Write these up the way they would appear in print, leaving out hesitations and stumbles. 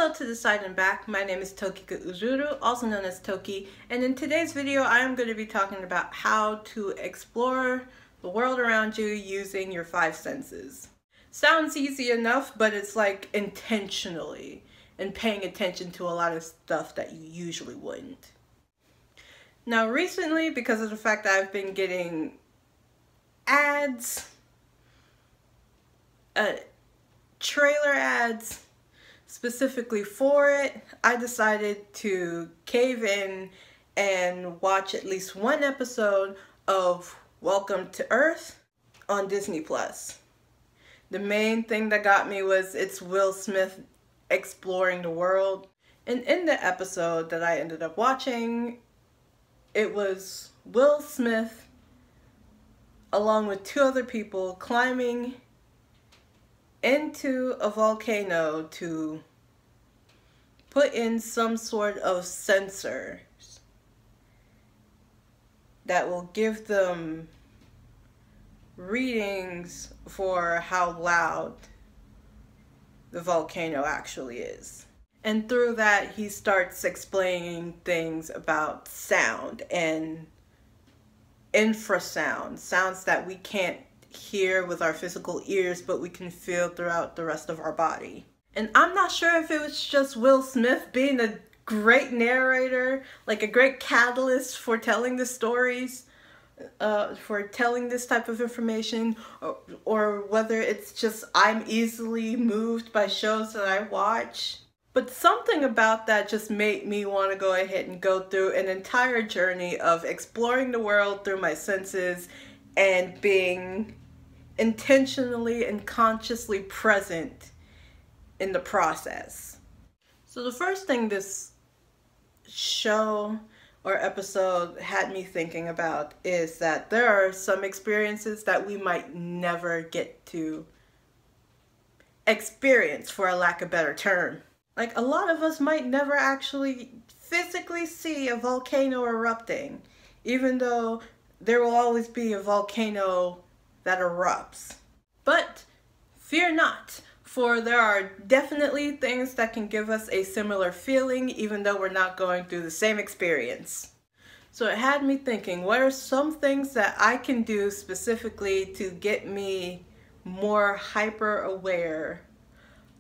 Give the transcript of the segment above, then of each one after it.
Hello to the side and back. My name is Tokika Uzuru, also known as Toki, and in today's video I am going to be talking about how to explore the world around you using your five senses. Sounds easy enough, but it's like intentionally and paying attention to a lot of stuff that you usually wouldn't. Now recently, because of the fact that I've been getting ads, trailer ads, specifically for it, I decided to cave in and watch at least one episode of Welcome to Earth on Disney+. The main thing that got me was it's Will Smith exploring the world. And in the episode that I ended up watching, it was Will Smith along with two other people climbing into a volcano to put in some sort of sensors that will give them readings for how loud the volcano actually is. And through that, he starts explaining things about sound and infrasound, sounds that we can't hear with our physical ears, but we can feel throughout the rest of our body. And I'm not sure if it was just Will Smith being a great narrator, like a great catalyst for telling the stories, for telling this type of information, or whether it's just I'm easily moved by shows that I watch. But something about that just made me want to go ahead and go through an entire journey of exploring the world through my senses and being intentionally and consciously present in the process. So the first thing this show or episode had me thinking about is that there are some experiences that we might never get to experience, for a lack of a better term. Like, a lot of us might never actually physically see a volcano erupting, even though there will always be a volcano that erupts. But fear not, for there are definitely things that can give us a similar feeling, even though we're not going through the same experience. So it had me thinking, what are some things that I can do specifically to get me more hyper aware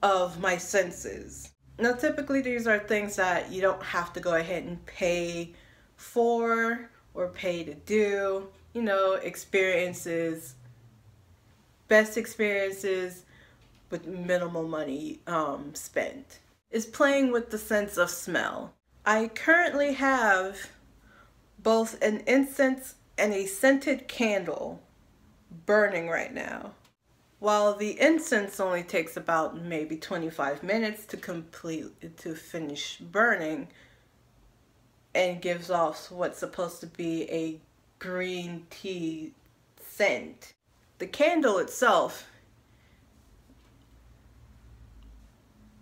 of my senses? Now, typically these are things that you don't have to go ahead and pay for or pay to do. You know, experiences, best experiences with minimal money spent, is playing with the sense of smell. I currently have both an incense and a scented candle burning right now. While the incense only takes about maybe 25 minutes to finish burning and gives off what's supposed to be a green tea scent. The candle itself,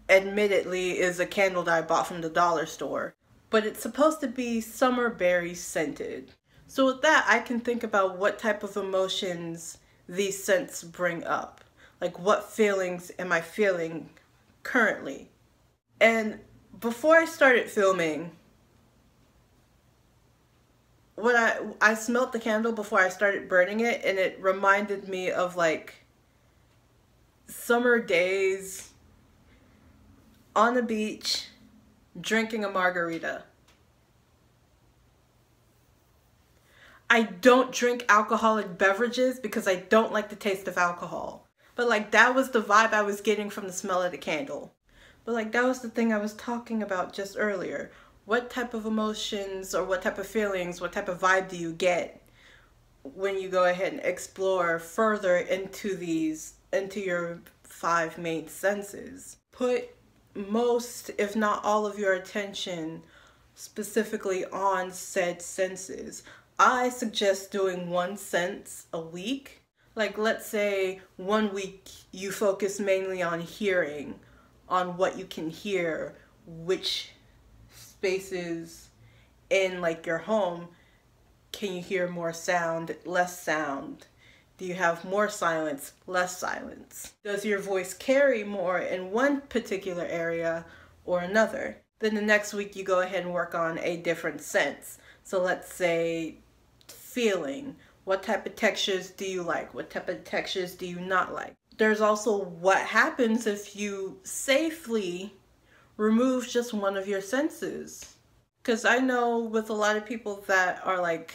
admittedly, is a candle that I bought from the dollar store, but it's supposed to be summer berry scented. So with that, I can think about what type of emotions these scents bring up. Like, what feelings am I feeling currently? And before I started filming, when I smelled the candle before I started burning it, and it reminded me of like summer days on the beach drinking a margarita. I don't drink alcoholic beverages because I don't like the taste of alcohol. But like, that was the vibe I was getting from the smell of the candle. But like, that was the thing I was talking about just earlier. What type of emotions or what type of feelings, what type of vibe do you get when you go ahead and explore further into your five main senses? Put most, if not all, of your attention specifically on said senses. I suggest doing one sense a week. Like, let's say 1 week you focus mainly on hearing, on what you can hear, which spaces in like your home can you hear more sound, less sound? Do you have more silence, less silence? Does your voice carry more in one particular area or another. Then the next week you go ahead and work on a different sense. So let's say feeling. What type of textures do you like? What type of textures do you not like? There's also what happens if you safely remove just one of your senses. Because I know with a lot of people that are like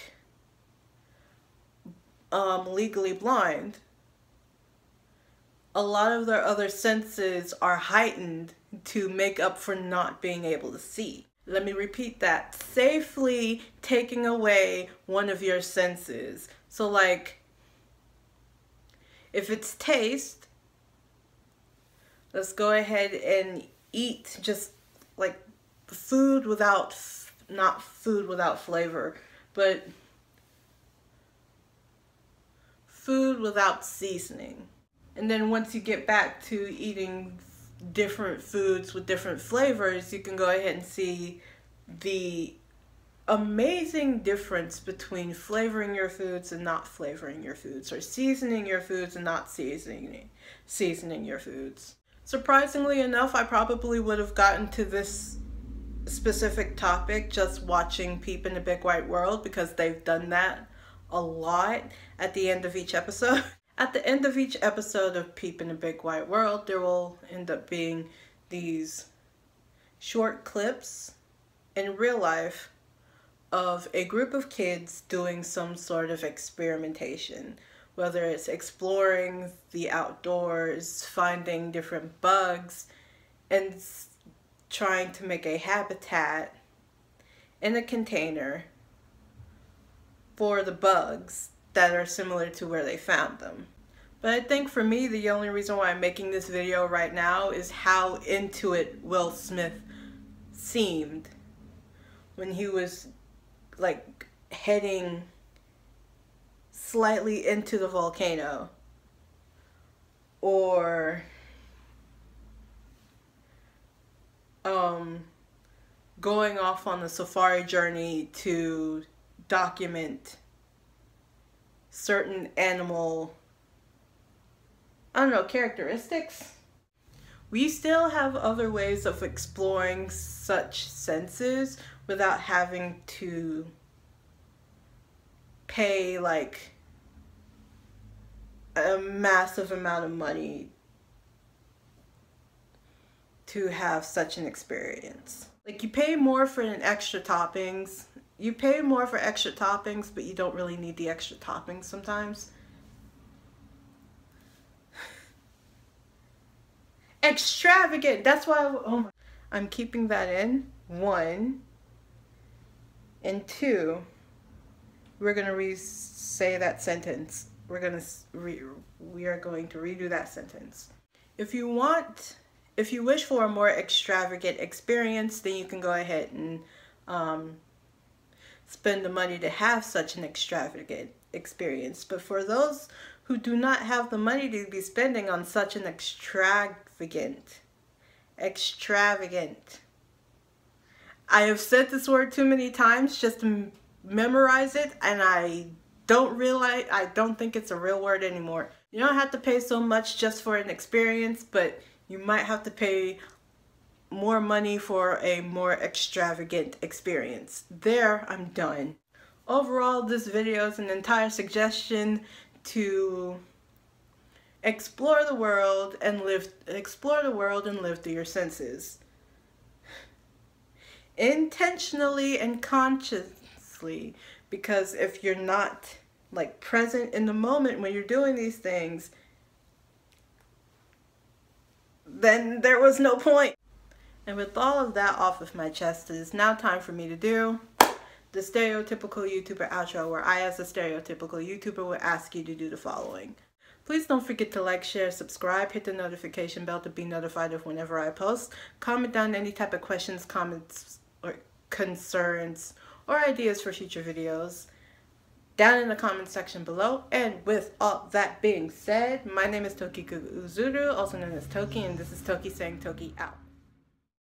legally blind, a lot of their other senses are heightened to make up for not being able to see. Let me repeat that. Safely taking away one of your senses. So like, if it's taste, let's go ahead and eat just like food without, not food without flavor, but food without seasoning. And then once you get back to eating different foods with different flavors, you can go ahead and see the amazing difference between flavoring your foods and not flavoring your foods, or seasoning your foods and not seasoning your foods. Surprisingly enough, I probably would have gotten to this specific topic just watching Peep in the Big White World, because they've done that a lot at the end of each episode. At the end of each episode of Peep in the Big White World, there will end up being these short clips in real life of a group of kids doing some sort of experimentation, whether it's exploring the outdoors, finding different bugs, and trying to make a habitat in a container for the bugs that are similar to where they found them. But I think for me, the only reason why I'm making this video right now is how into it Will Smith seemed when he was like heading slightly into the volcano, or going off on a safari journey to document certain animal, I don't know, characteristics. We still have other ways of exploring such senses without having to pay like a massive amount of money to have such an experience. Like, you pay more for an extra toppings. You pay more for extra toppings, but you don't really need the extra toppings sometimes. Extravagant. That's why I'm keeping that in. 1 and 2. We're gonna say that sentence. We are going to redo that sentence. If you wish for a more extravagant experience, then you can go ahead and spend the money to have such an extravagant experience. But for those who do not have the money to be spending on such an extravagant, I have said this word too many times just to memorize it, and I don't think it's a real word anymore. You don't have to pay so much just for an experience, but you might have to pay more money for a more extravagant experience. There, I'm done. Overall, this video is an entire suggestion to explore the world and live through your senses. Intentionally and consciously, because if you're not like present in the moment when you're doing these things, then there was no point. And with all of that off of my chest, it is now time for me to do the stereotypical YouTuber outro, where I, as a stereotypical YouTuber, would ask you to do the following. Please don't forget to like, share, subscribe, hit the notification bell to be notified of whenever I post. Comment down any type of questions, comments, or concerns, or ideas for future videos down in the comment section below. And with all that being said, my name is Toki Uzuru, also known as Toki, and this is Toki saying Toki out.